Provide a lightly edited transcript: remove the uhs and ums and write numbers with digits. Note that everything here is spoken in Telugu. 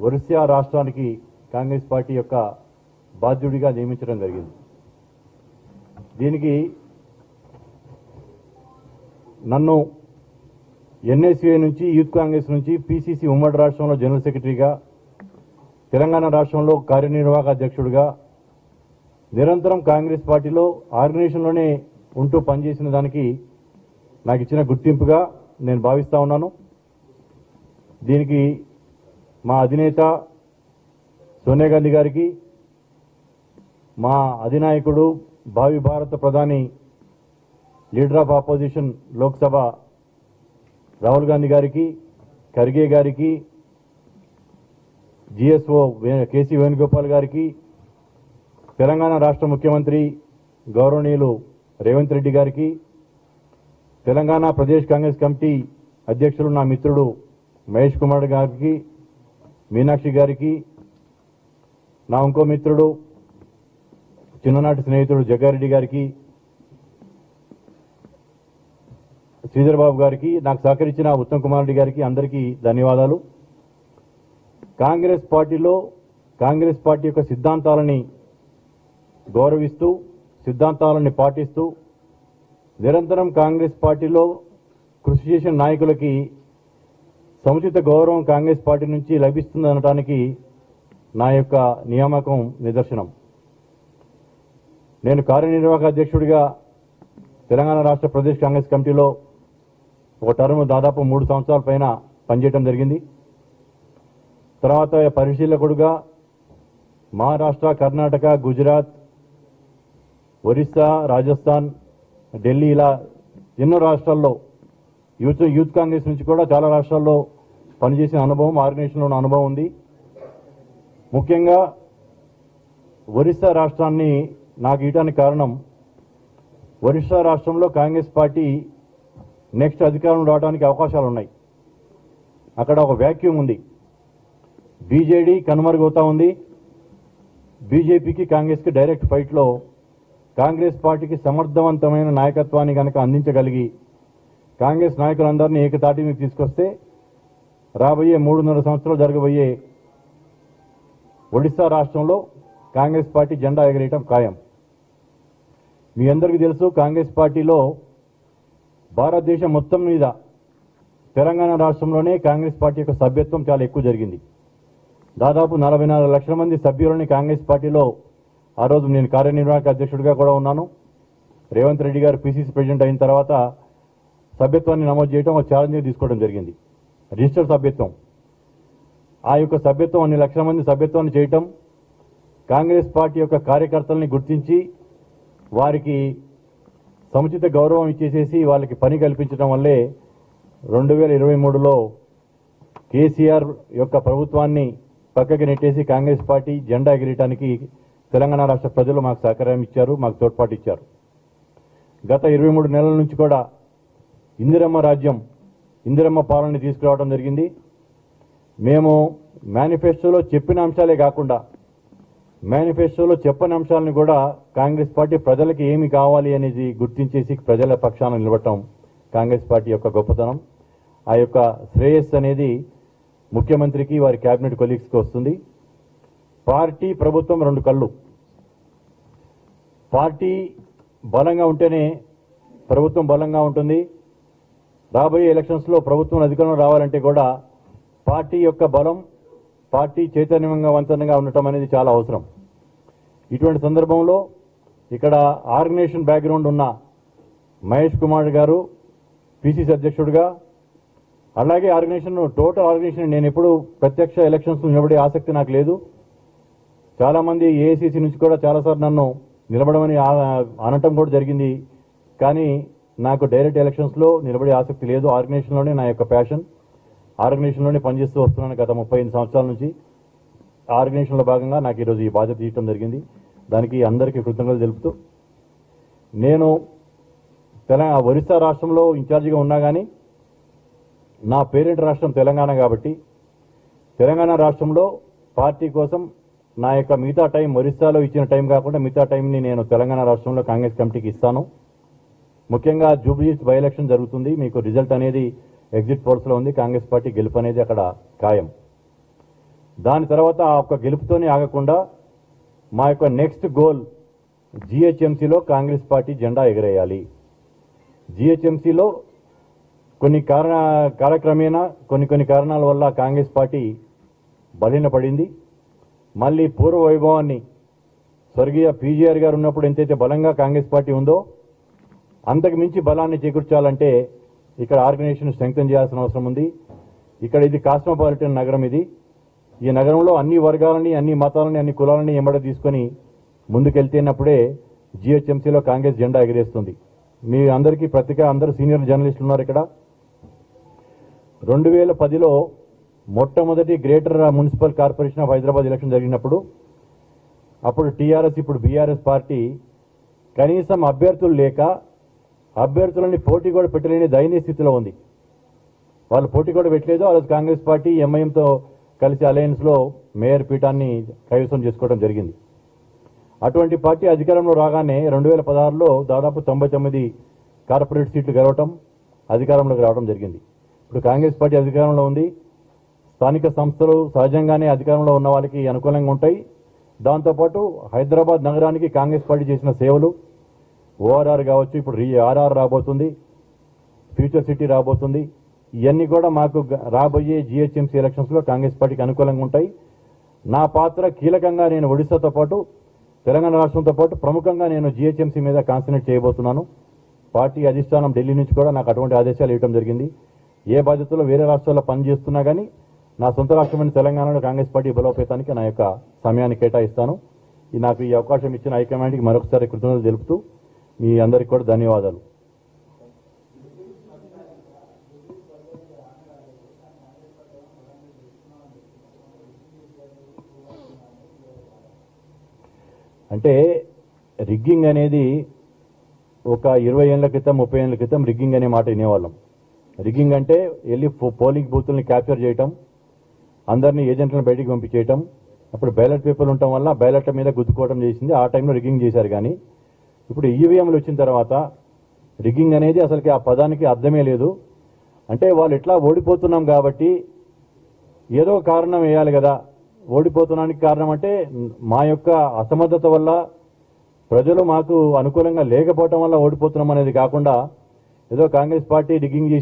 ఒరిస్సా రాష్ట్రానికి కాంగ్రెస్ పార్టీ యొక్క బాధ్యుడిగా నియమించడం జరిగింది. దీనికి నన్ను ఎన్ఎస్యుఐ నుంచి యూత్ కాంగ్రెస్ నుంచి పిసిసి ఉమ్మడి రాష్ట్రంలో జనరల్ సెక్రటరీగా, తెలంగాణ రాష్ట్రంలో కార్యనిర్వాహక అధ్యక్షుడిగా నిరంతరం కాంగ్రెస్ పార్టీలో ఆర్గనైజేషన్లోనే ఉంటూ పనిచేసిన దానికి నాకు ఇచ్చిన గుర్తింపుగా నేను భావిస్తా ఉన్నాను. దీనికి మా అధినేత సోనియా గాంధీ గారికి, మా అధినాయకుడు భావి భారత ప్రధాని leader of opposition Lok Sabha Rahul Gandhi గారికి, ఖర్గే గారికి, జిఎస్ఓ కేసీ వేణుగోపాల్ గారికి, తెలంగాణ రాష్ట్ర ముఖ్యమంత్రి గౌరవనీయులు రేవంత్ రెడ్డి గారికి, తెలంగాణ ప్రదేశ్ కాంగ్రెస్ కమిటీ అధ్యక్షులు నా మిత్రుడు మహేష్ కుమార్ గారికి, మీనాక్షి గారికి, నా ఇంకో మిత్రుడు చిన్ననాటి స్నేహితుడు జగ్గారెడ్డి గారికి, శ్రీధర్ బాబు గారికి, నాకు సహకరించిన ఉత్తమ్ కుమార్ రెడ్డి గారికి అందరికీ ధన్యవాదాలు. కాంగ్రెస్ పార్టీలో కాంగ్రెస్ పార్టీ యొక్క సిద్ధాంతాలని గౌరవిస్తూ, సిద్ధాంతాలని పాటిస్తూ నిరంతరం కాంగ్రెస్ పార్టీలో కృషి చేసిన నాయకులకి సముచిత గౌరవం కాంగ్రెస్ పార్టీ నుంచి లభిస్తుందనడానికి నా యొక్క నియామకం నిదర్శనం. నేను కార్యనిర్వాహక అధ్యక్షుడిగా తెలంగాణ రాష్ట్ర ప్రదేశ్ కాంగ్రెస్ కమిటీలో ఒక టర్మ్ దాదాపు 3 సంవత్సరాల పైన పనిచేయడం జరిగింది. తర్వాత పరిశీలకుడుగా మహారాష్ట్ర, కర్ణాటక, గుజరాత్, ఒరిస్సా, రాజస్థాన్, ఢిల్లీ ఇలా ఎన్నో రాష్ట్రాల్లో యూత్ కాంగ్రెస్ నుంచి కూడా చాలా రాష్ట్రాల్లో పనిచేసిన అనుభవం, ఆర్గనైజేషన్లో ఉన్న అనుభవం ఉంది. ముఖ్యంగా ఒరిస్సా రాష్ట్రాన్ని నాకు ఇవ్వడానికి కారణం, ఒరిస్సా రాష్ట్రంలో కాంగ్రెస్ పార్టీ నెక్స్ట్ అధికారం రావడానికి అవకాశాలు ఉన్నాయి. అక్కడ ఒక వ్యాక్యూమ్ ఉంది. బీజేడీ కనుమరుగవుతా ఉంది. బీజేపీకి కాంగ్రెస్కి డైరెక్ట్ ఫైట్లో కాంగ్రెస్ పార్టీకి సమర్థవంతమైన నాయకత్వాన్ని కనుక అందించగలిగి కాంగ్రెస్ నాయకులందరినీ ఏకతాటి మీద తీసుకొస్తే రాబోయే 3.5 సంవత్సరాలు జరగబోయే ఒడిశా రాష్ట్రంలో కాంగ్రెస్ పార్టీ జెండా ఎగరేయటం ఖాయం. మీ అందరికీ తెలుసు, కాంగ్రెస్ పార్టీలో భారతదేశం మొత్తం మీద తెలంగాణ రాష్ట్రంలోనే కాంగ్రెస్ పార్టీ యొక్క సభ్యత్వం చాలా ఎక్కువ జరిగింది. దాదాపు 44 లక్షల మంది సభ్యులని కాంగ్రెస్ పార్టీలో ఆ రోజు నేను కార్యనిర్వాహక అధ్యక్షుడిగా కూడా ఉన్నాను. రేవంత్ రెడ్డి గారు పిసిసి ప్రెసిడెంట్ అయిన తర్వాత సభ్యత్వాన్ని నమోదు చేయడం ఒక ఛాలెంజ్ తీసుకోవడం జరిగింది. రిజిస్టర్ సభ్యత్వం, ఆ యొక్క సభ్యత్వం అన్ని లక్షల మంది సభ్యత్వాన్ని చేయటం, కాంగ్రెస్ పార్టీ యొక్క కార్యకర్తల్ని గుర్తించి వారికి సముచిత గౌరవం ఇచ్చేసేసి వాళ్ళకి పని కల్పించడం వల్లే 2023లో కేసీఆర్ యొక్క ప్రభుత్వాన్ని పక్కకి నెట్టేసి కాంగ్రెస్ పార్టీ జెండా ఎగిరేయడానికి తెలంగాణ రాష్ట్ర ప్రజలు మాకు సహకారం ఇచ్చారు, మాకు తోడ్పాటు ఇచ్చారు. గత 23 నెలల నుంచి కూడా ఇందిరమ్మ రాజ్యం, ఇందిరమ్మ పాలన తీసుకురావడం జరిగింది. మేము మేనిఫెస్టోలో చెప్పిన అంశాలే కాకుండా మేనిఫెస్టోలో చెప్పని అంశాలను కూడా కాంగ్రెస్ పార్టీ ప్రజలకు ఏమి కావాలి అనేది గుర్తించేసి ప్రజల పక్షాన నిలబడటం కాంగ్రెస్ పార్టీ యొక్క గొప్పతనం. ఆ యొక్క శ్రేయస్సు అనేది ముఖ్యమంత్రికి, వారి కేబినెట్ కొలీగ్స్కి వస్తుంది. పార్టీ, ప్రభుత్వం 2 కళ్ళు. పార్టీ బలంగా ఉంటేనే ప్రభుత్వం బలంగా ఉంటుంది. రాబోయే ఎలక్షన్స్లో ప్రభుత్వం అధికారంలో రావాలంటే కూడా పార్టీ యొక్క బలం, పార్టీ చైతన్యవంతంగా ఉండటం అనేది చాలా అవసరం. ఇటువంటి సందర్భంలో ఇక్కడ ఆర్గనైజేషన్ బ్యాక్గ్రౌండ్ ఉన్న మహేష్ కుమార్ గారు పిసిసి అధ్యక్షుడిగా, అలాగే టోటల్ ఆర్గనైజేషన్ నేను ఎప్పుడు ప్రత్యక్ష ఎలక్షన్స్ నిలబడే ఆసక్తి నాకు లేదు. చాలామంది ఏఐసిసి నుంచి కూడా చాలాసార్లు నన్ను నిలబడమని అనటం కూడా జరిగింది. కానీ నాకు డైరెక్ట్ ఎలక్షన్స్లో నిలబడే ఆసక్తి లేదు. ఆర్గనైజేషన్లోనే నా యొక్క ప్యాషన్, ఆర్గనైజేషన్లోనే పనిచేస్తూ వస్తున్నాను గత 35 సంవత్సరాల నుంచి. ఆర్గనైజేషన్లో భాగంగా నాకు ఈరోజు ఈ బాధ్యత ఇవ్వడం జరిగింది. దానికి అందరికీ కృతజ్ఞతలు తెలుపుతూ, నేను ఒరిస్సా రాష్ట్రంలో ఇన్ఛార్జిగా ఉన్నా కానీ నా పేరెంట్ రాష్ట్రం తెలంగాణ కాబట్టి తెలంగాణ రాష్ట్రంలో పార్టీ కోసం నా యొక్క మిగతా టైం, ఒరిస్సాలో ఇచ్చిన టైం కాకుండా మిగతా టైంని నేను తెలంగాణ రాష్ట్రంలో కాంగ్రెస్ కమిటీకి ఇస్తాను. ముఖ్యంగా జూబ్లీహిల్స్ బై ఎలక్షన్ జరుగుతుంది. మీకు రిజల్ట్ అనేది ఎగ్జిట్ పోల్స్లో ఉంది. కాంగ్రెస్ పార్టీ గెలుపు అనేది అక్కడ ఖాయం. దాని తర్వాత ఆ ఒక్క గెలుపుతోనే ఆగకుండా మా యొక్క నెక్స్ట్ గోల్ జిహెచ్ఎంసీలో కాంగ్రెస్ పార్టీ జెండా ఎగరేయాలి. జిహెచ్ఎంసీలో కాలక్రమేణా కొన్ని కారణాల వల్ల కాంగ్రెస్ పార్టీ బలహీనపడింది. మళ్ళీ పూర్వ వైభవాన్ని స్వర్గీయ పీజీఆర్ గారు ఉన్నప్పుడు ఎంతైతే బలంగా కాంగ్రెస్ పార్టీ ఉందో అంతకు మించి బలాన్ని చేకూర్చాలంటే ఇక్కడ ఆర్గనైజేషన్ స్ట్రెంగ్తన్ చేయాల్సిన అవసరం ఉంది. ఇక్కడ ఇది కాస్మోపాలిటన్ నగరం. ఈ నగరంలో అన్ని వర్గాలని, అన్ని మతాలని, అన్ని కులాలని ఎంబడ తీసుకొని ముందుకెళ్తేనప్పుడే జిహెచ్ఎంసీలో కాంగ్రెస్ జెండా ఎగిరేస్తుంది. మీ అందరికీ అందరు సీనియర్ జర్నలిస్టులు ఉన్నారు ఇక్కడ. 2010లో మొట్టమొదటి greater municipal corporation of Hyderabad election జరిగినప్పుడు అప్పుడు టీఆర్ఎస్, ఇప్పుడు బీఆర్ఎస్ పార్టీ కనీసం అభ్యర్థులు లేక అభ్యర్థులని పోటీ కూడా పెట్టలేని దయనీయ స్థితిలో ఉంది. వాళ్ళు పోటీ కూడా పెట్టలేదు. ఆ రోజు కాంగ్రెస్ పార్టీ ఎంఐఎంతో కలిసి అలయన్స్లో మేయర్ పీఠాన్ని కైవసం చేసుకోవడం జరిగింది. అటువంటి పార్టీ అధికారంలో రాగానే 2016లో దాదాపు 99 కార్పొరేట్ సీట్లు గెలవటం, అధికారంలోకి రావడం జరిగింది. ఇప్పుడు కాంగ్రెస్ పార్టీ అధికారంలో ఉంది. స్థానిక సంస్థలు సహజంగానే అధికారంలో ఉన్న వాళ్ళకి అనుకూలంగా ఉంటాయి. దాంతోపాటు హైదరాబాద్ నగరానికి కాంగ్రెస్ పార్టీ చేసిన సేవలు, ఓఆర్ఆర్ కావచ్చు, ఇప్పుడు ఆర్ఆర్ రాబోతుంది, ఫ్యూచర్ సిటీ రాబోతుంది, ఇవన్నీ కూడా మాకు రాబోయే జిహెచ్ఎంసీ ఎలక్షన్స్లో కాంగ్రెస్ పార్టీకి అనుకూలంగా ఉంటాయి. నా పాత్ర కీలకంగా నేను ఒడిశాతో పాటు తెలంగాణ రాష్ట్రంతో పాటు ప్రముఖంగా నేను జిహెచ్ఎంసీ మీద కాన్సన్ట్రేట్ చేయబోతున్నాను. పార్టీ అధిష్టానం ఢిల్లీ నుంచి కూడా నాకు అటువంటి ఆదేశాలు ఇవ్వడం జరిగింది. ఏ బాధ్యతలో వేరే రాష్ట్రాల్లో పనిచేస్తున్నా కానీ నా సొంత రాష్ట్రమైన తెలంగాణలో కాంగ్రెస్ పార్టీ బలోపేతానికి నా యొక్క సమయాన్ని కేటాయిస్తాను. నాకు ఈ అవకాశం ఇచ్చిన హైకమాండ్కి మరొకసారి కృతజ్ఞతలు తెలుపుతూ మీ అందరికీ కూడా ధన్యవాదాలు. అంటే రిగ్గింగ్ అనేది ఒక 20 ఏళ్ల క్రితం, 30 ఏళ్ల క్రితం రిగ్గింగ్ అనే మాట వినేవాళ్ళం. రిగ్గింగ్ అంటే వెళ్ళి పోలింగ్ బూతుల్ని క్యాప్చర్ చేయటం, అందరినీ ఏజెంట్లను బయటికి పంపించేయటం, అప్పుడు బ్యాలెట్ పేపర్లు ఉండటం వల్ల బ్యాలెట్ల మీద గుద్దుకోవడం చేసింది. ఆ టైంలో రిగ్గింగ్ చేశారు. కానీ ఇప్పుడు ఈవీఎంలు వచ్చిన తర్వాత రిగ్గింగ్ అనేది అసలుకి ఆ పదానికి అర్థమే లేదు. అంటే వాళ్ళు ఎట్లా ఓడిపోతున్నాం కాబట్టి ఏదో కారణం వేయాలి కదా. ఓడిపోతున్నానికి కారణం అంటే మా యొక్క అసమర్థత వల్ల, ప్రజలు మాకు అనుకూలంగా లేకపోవటం వల్ల ఓడిపోతున్నాం అనేది కాకుండా ఏదో కాంగ్రెస్ పార్టీ రిగ్గింగ్